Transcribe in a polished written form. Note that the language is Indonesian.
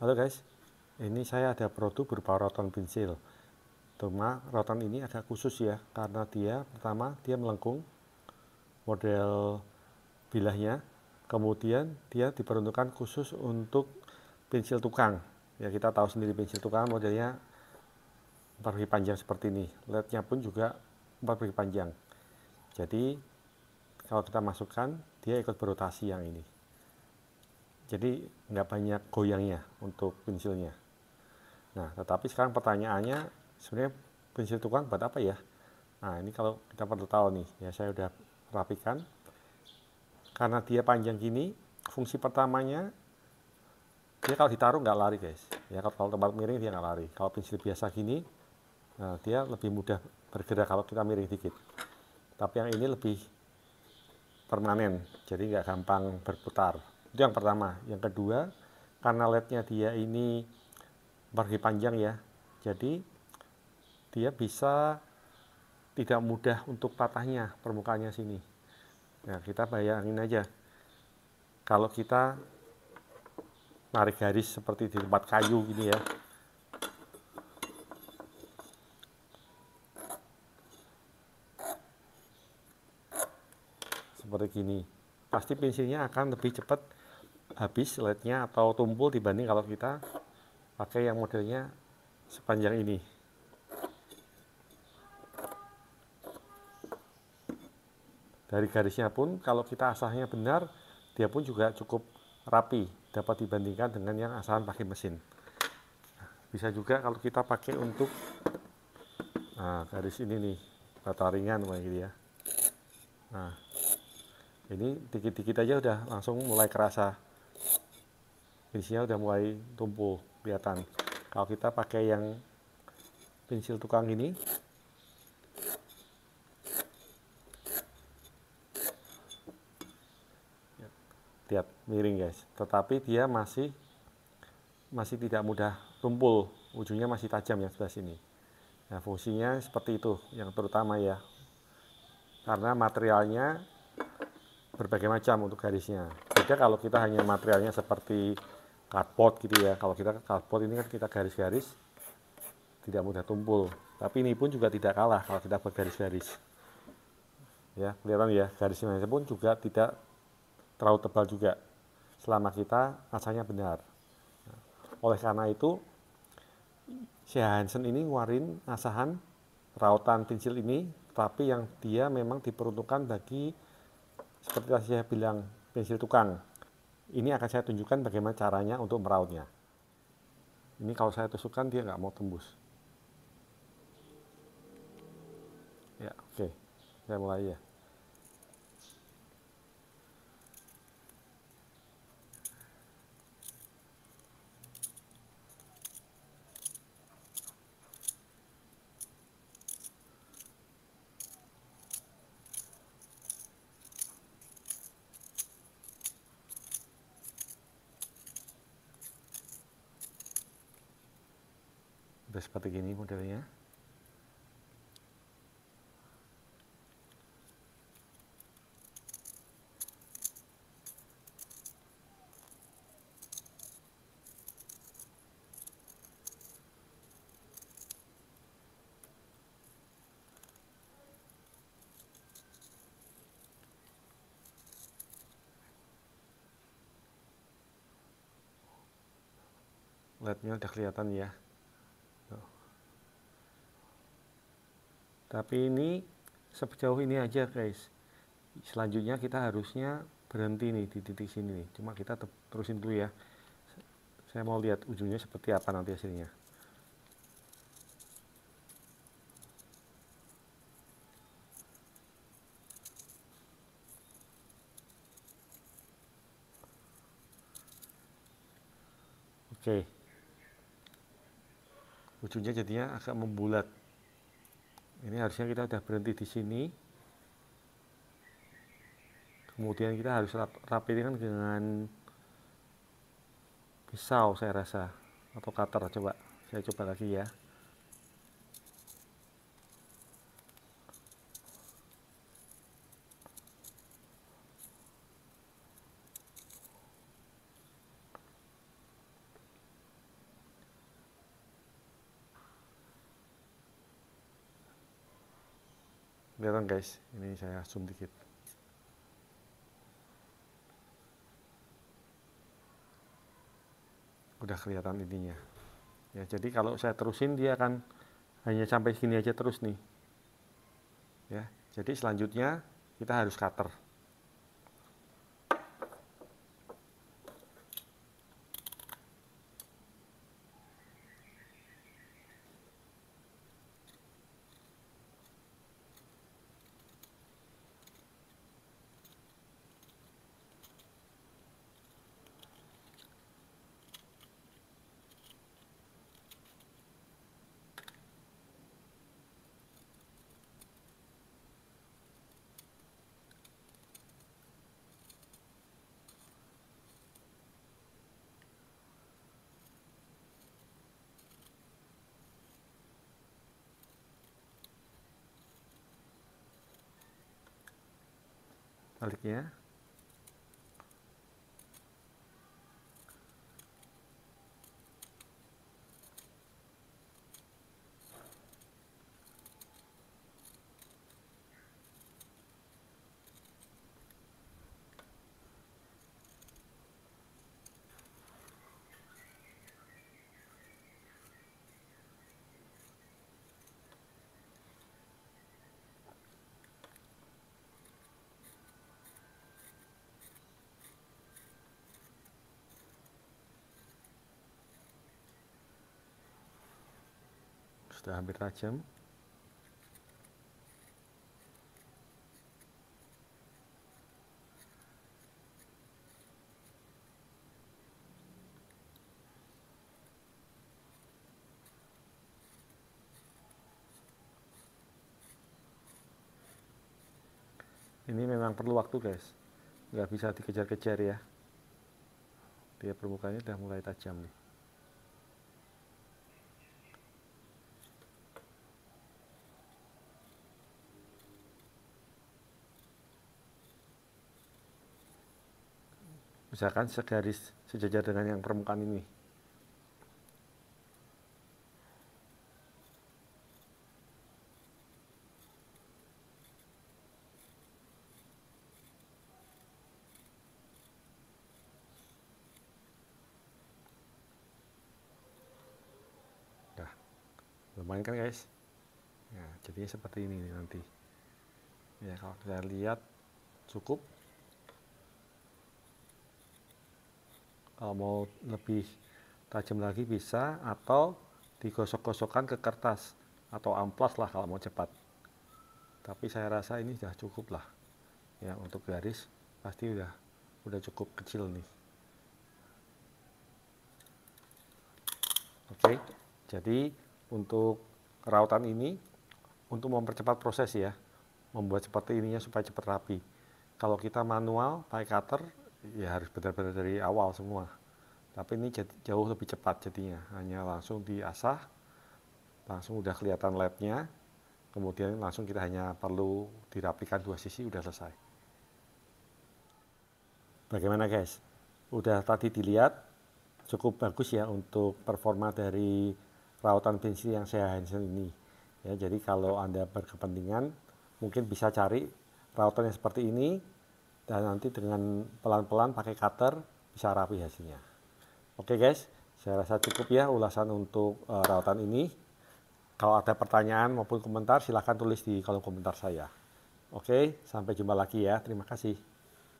Halo guys, ini saya ada produk berupa rotan pensil. Cuma rotan ini agak khusus ya, karena dia pertama dia melengkung model bilahnya, kemudian dia diperuntukkan khusus untuk pensil tukang. Ya kita tahu sendiri pensil tukang modelnya 4 persegi panjang seperti ini, lednya pun juga 4 persegi panjang. Jadi kalau kita masukkan dia ikut berotasi yang ini. Jadi nggak banyak goyangnya untuk pensilnya. Nah, tetapi sekarang pertanyaannya, sebenarnya pensil tukang buat apa ya? Nah, ini kalau kita perlu tahu nih, ya saya udah rapikan. Karena dia panjang gini, fungsi pertamanya, dia kalau ditaruh nggak lari guys. Ya, kalau tempat miring dia nggak lari. Kalau pensil biasa gini, nah, dia lebih mudah bergerak kalau kita miring dikit. Tapi yang ini lebih permanen, jadi nggak gampang berputar. Itu yang pertama. Yang kedua, karena lednya dia ini persegi panjang ya, jadi dia bisa tidak mudah untuk patahnya permukaannya sini. Nah, kita bayangin aja kalau kita narik garis seperti di tempat kayu gini ya, seperti gini, pasti pensilnya akan lebih cepat habis lednya atau tumpul dibanding kalau kita pakai yang modelnya sepanjang ini. Dari garisnya pun kalau kita asahnya benar, dia pun juga cukup rapi, dapat dibandingkan dengan yang asahan pakai mesin. Bisa juga kalau kita pakai untuk garis ini nih, bata ringan kayak gitu ya. Nah, ini dikit-dikit aja udah langsung mulai kerasa, pensilnya udah mulai tumpul kelihatan. Kalau kita pakai yang pensil tukang ini, lihat miring guys, tetapi dia masih tidak mudah tumpul, ujungnya masih tajam yang sebelah sini. Nah, fungsinya seperti itu yang terutama ya, karena materialnya berbagai macam untuk garisnya. Beda kalau kita hanya materialnya seperti cardboard gitu ya. Kalau kita cardboard ini kan kita garis-garis tidak mudah tumpul, tapi ini pun juga tidak kalah kalau kita bergaris-garis ya, kelihatan ya, garisnya pun juga tidak terlalu tebal juga selama kita asanya benar. Oleh karena itu si Hansen ini ngeluarin asahan rautan pensil ini, tapi yang dia memang diperuntukkan bagi seperti tadi saya bilang pensil tukang. Ini akan saya tunjukkan bagaimana caranya untuk merautnya. Ini kalau saya tusukkan dia nggak mau tembus. Ya, oke. Saya mulai ya. Udah seperti gini modelnya. LED-nya udah kelihatan ya. Tuh. Tapi ini sejauh ini aja guys. Selanjutnya kita harusnya berhenti nih di titik sini nih. Cuma kita terusin dulu ya. Saya mau lihat ujungnya seperti apa nanti hasilnya. Oke. Ujungnya jadinya agak membulat. Ini harusnya kita udah berhenti di sini. Kemudian kita harus rapikan dengan pisau saya rasa, atau cutter. Coba saya coba lagi ya. Kelihatan guys, ini saya zoom dikit. Udah kelihatan ininya. Ya, jadi kalau saya terusin dia akan hanya sampai sini aja terus nih. Ya, jadi selanjutnya kita harus cutter. Baliknya. Sudah hampir tajam. Ini memang perlu waktu guys, nggak bisa dikejar-kejar ya. Dia permukaannya udah mulai tajam nih. Misalkan segaris sejajar dengan yang permukaan ini. Nah, lumayan kan guys. Nah, jadinya seperti ini nih nanti. Ya, kalau saya lihat cukup. Kalau mau lebih tajam lagi bisa, atau digosok-gosokkan ke kertas atau amplas lah kalau mau cepat. Tapi saya rasa ini sudah cukup lah. Ya, untuk garis pasti udah cukup kecil nih. Oke, jadi untuk rautan ini untuk mempercepat proses ya, membuat seperti ininya supaya cepat rapi. Kalau kita manual pakai cutter ya harus benar-benar dari awal semua. Tapi ini jauh lebih cepat jadinya, hanya langsung diasah, langsung udah kelihatan lednya, kemudian langsung kita hanya perlu dirapikan dua sisi udah selesai. Bagaimana guys? Udah tadi dilihat cukup bagus ya untuk performa dari rautan pensil yang saya handle ini. Ya, jadi kalau Anda berkepentingan mungkin bisa cari rautan yang seperti ini dan nanti dengan pelan-pelan pakai cutter bisa rapi hasilnya. Oke guys, saya rasa cukup ya ulasan untuk rautan ini. Kalau ada pertanyaan maupun komentar silahkan tulis di kolom komentar saya. Oke, sampai jumpa lagi ya. Terima kasih.